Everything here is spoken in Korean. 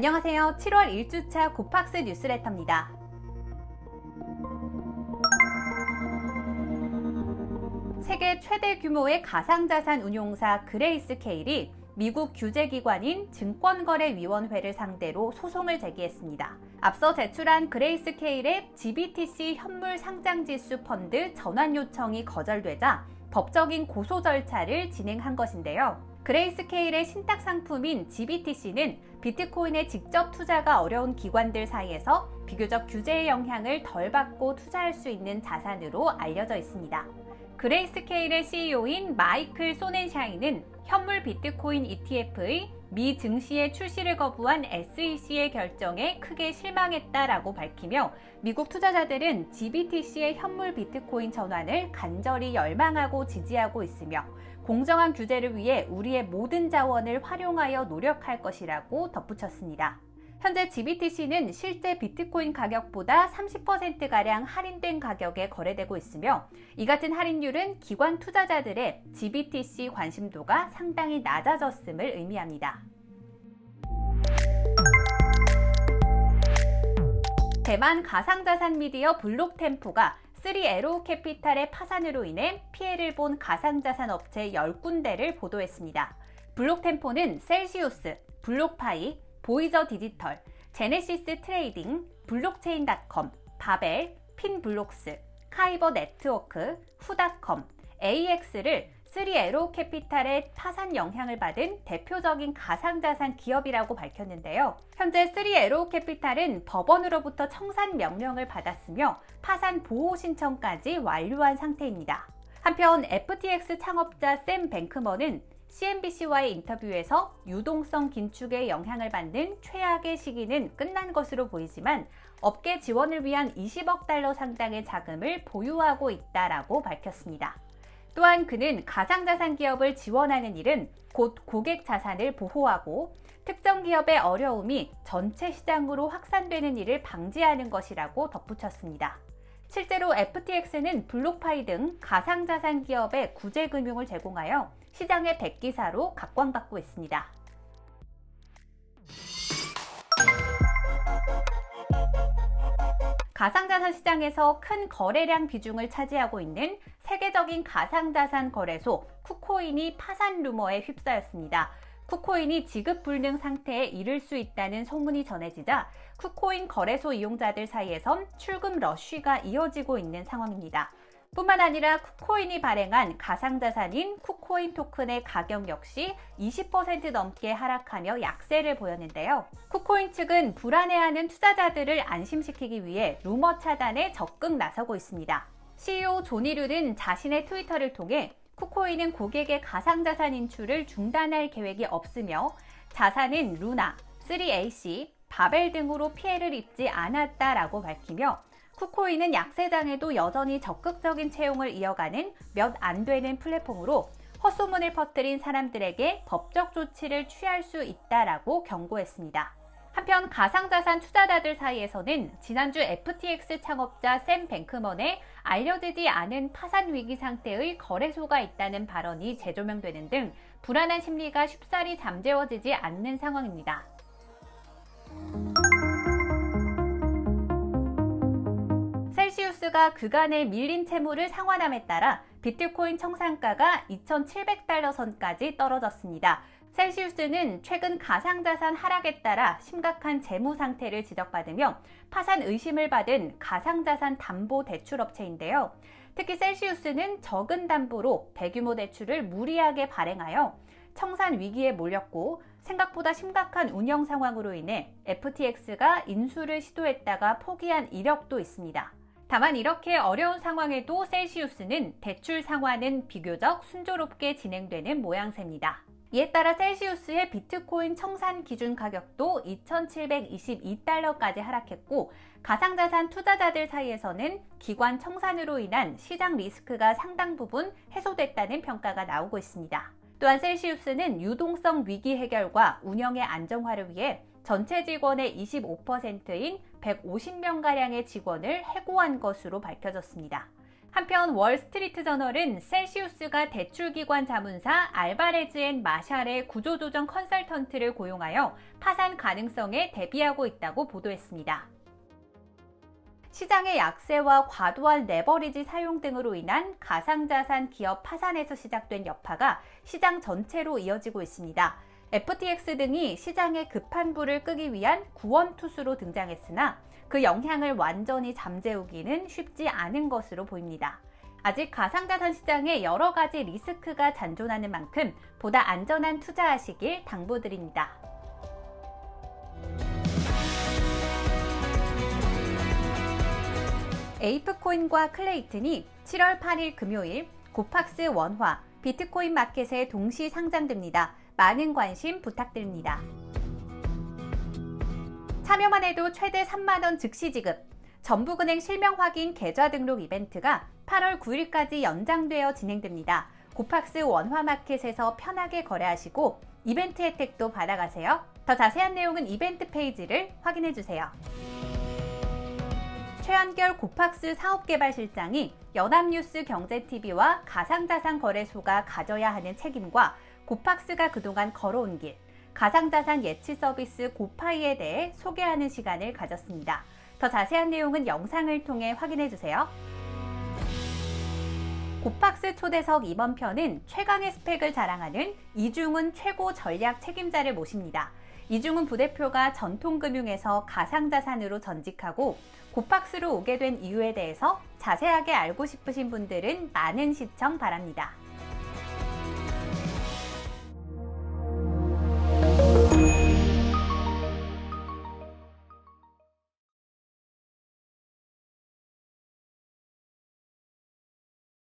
안녕하세요. 7월 1주차 고팍스 뉴스레터입니다. 세계 최대 규모의 가상자산 운용사 그레이스케일이 미국 규제기관인 증권거래위원회를 상대로 소송을 제기했습니다. 앞서 제출한 그레이스케일의 GBTC 현물 상장지수 펀드 전환 요청이 거절되자 법적인 고소 절차를 진행한 것인데요. 그레이스케일의 신탁 상품인 GBTC는 비트코인에 직접 투자가 어려운 기관들 사이에서 비교적 규제의 영향을 덜 받고 투자할 수 있는 자산으로 알려져 있습니다. 그레이스케일의 CEO인 마이클 소넨샤인은 현물 비트코인 ETF의 미 증시의 출시를 거부한 SEC의 결정에 크게 실망했다라고 밝히며 미국 투자자들은 GBTC의 현물 비트코인 전환을 간절히 열망하고 지지하고 있으며 공정한 규제를 위해 우리의 모든 자원을 활용하여 노력할 것이라고 덧붙였습니다. 현재 GBTC는 실제 비트코인 가격보다 30%가량 할인된 가격에 거래되고 있으며 이 같은 할인율은 기관 투자자들의 GBTC 관심도가 상당히 낮아졌음을 의미합니다. 대만 가상자산 미디어 블록템포가 3에로캐피탈의 파산으로 인해 피해를 본 가상자산 업체 10군데를 보도했습니다. 블록템포는 셀시우스, 블록파이, 보이저 디지털, 제네시스 트레이딩, 블록체인.com, 바벨, 핀블록스, 카이버 네트워크, 후닷컴, AX를 3에로캐피탈의 파산 영향을 받은 대표적인 가상자산 기업이라고 밝혔는데요. 현재 3에로캐피탈은 법원으로부터 청산 명령을 받았으며 파산 보호 신청까지 완료한 상태입니다. 한편 FTX 창업자 샘 뱅크먼은 CNBC와의 인터뷰에서 유동성 긴축에 영향을 받는 최악의 시기는 끝난 것으로 보이지만 업계 지원을 위한 20억 달러 상당의 자금을 보유하고 있다라고 밝혔습니다. 또한 그는 가상자산 기업을 지원하는 일은 곧 고객 자산을 보호하고 특정 기업의 어려움이 전체 시장으로 확산되는 일을 방지하는 것이라고 덧붙였습니다. 실제로 FTX는 블록파이 등 가상자산 기업에 구제금융을 제공하여 시장의 백기사로 각광받고 있습니다. 가상자산 시장에서 큰 거래량 비중을 차지하고 있는 세계적인 가상자산 거래소 쿠코인이 파산 루머에 휩싸였습니다. 쿠코인이 지급불능 상태에 이를 수 있다는 소문이 전해지자 쿠코인 거래소 이용자들 사이에선 출금 러쉬가 이어지고 있는 상황입니다. 뿐만 아니라 쿠코인이 발행한 가상자산인 쿠코인 토큰의 가격 역시 20% 넘게 하락하며 약세를 보였는데요. 쿠코인 측은 불안해하는 투자자들을 안심시키기 위해 루머 차단에 적극 나서고 있습니다. CEO 조니류는 자신의 트위터를 통해 쿠코인은 고객의 가상자산 인출을 중단할 계획이 없으며 자산은 루나, 3AC, 바벨 등으로 피해를 입지 않았다라고 밝히며 쿠코인은 약세장에도 여전히 적극적인 채용을 이어가는 몇 안 되는 플랫폼으로 헛소문을 퍼뜨린 사람들에게 법적 조치를 취할 수 있다라고 경고했습니다. 한편 가상자산 투자자들 사이에서는 지난주 FTX 창업자 샘 뱅크먼의 알려지지 않은 파산 위기 상태의 거래소가 있다는 발언이 재조명되는 등 불안한 심리가 쉽사리 잠재워지지 않는 상황입니다. 셀시우스가 그간의 밀린 채무를 상환함에 따라 비트코인 청산가가 2,700달러 선까지 떨어졌습니다. 셀시우스는 최근 가상자산 하락에 따라 심각한 재무 상태를 지적받으며 파산 의심을 받은 가상자산 담보 대출업체인데요. 특히 셀시우스는 적은 담보로 대규모 대출을 무리하게 발행하여 청산 위기에 몰렸고 생각보다 심각한 운영 상황으로 인해 FTX가 인수를 시도했다가 포기한 이력도 있습니다. 다만 이렇게 어려운 상황에도 셀시우스는 대출 상환은 비교적 순조롭게 진행되는 모양새입니다. 이에 따라 셀시우스의 비트코인 청산 기준 가격도 2,722달러까지 하락했고 가상자산 투자자들 사이에서는 기관 청산으로 인한 시장 리스크가 상당 부분 해소됐다는 평가가 나오고 있습니다. 또한 셀시우스는 유동성 위기 해결과 운영의 안정화를 위해 전체 직원의 25%인 150명가량의 직원을 해고한 것으로 밝혀졌습니다. 한편 월스트리트 저널은 셀시우스가 대출기관 자문사 알바레즈 앤 마샬의 구조조정 컨설턴트를 고용하여 파산 가능성에 대비하고 있다고 보도했습니다. 시장의 약세와 과도한 레버리지 사용 등으로 인한 가상자산 기업 파산에서 시작된 여파가 시장 전체로 이어지고 있습니다. FTX 등이 시장의 급한 불을 끄기 위한 구원투수로 등장했으나 그 영향을 완전히 잠재우기는 쉽지 않은 것으로 보입니다. 아직 가상자산 시장에 여러 가지 리스크가 잔존하는 만큼 보다 안전한 투자하시길 당부드립니다. 에이프코인과 클레이튼이 7월 8일 금요일 고팍스 원화, 비트코인 마켓에 동시 상장됩니다. 많은 관심 부탁드립니다. 참여만 해도 최대 3만원 즉시 지급, 전북은행 실명 확인 계좌 등록 이벤트가 8월 9일까지 연장되어 진행됩니다. 고팍스 원화 마켓에서 편하게 거래하시고 이벤트 혜택도 받아가세요. 더 자세한 내용은 이벤트 페이지를 확인해주세요. 최한결 고팍스 사업개발실장이 연합뉴스 경제TV와 가상자산 거래소가 가져야 하는 책임과 고팍스가 그동안 걸어온 길, 가상자산 예치 서비스 고파이에 대해 소개하는 시간을 가졌습니다. 더 자세한 내용은 영상을 통해 확인해주세요. 고팍스 초대석 이번 편은 최강의 스펙을 자랑하는 이중훈 최고 전략 책임자를 모십니다. 이중훈 부대표가 전통금융에서 가상자산으로 전직하고 고팍스로 오게 된 이유에 대해서 자세하게 알고 싶으신 분들은 많은 시청 바랍니다.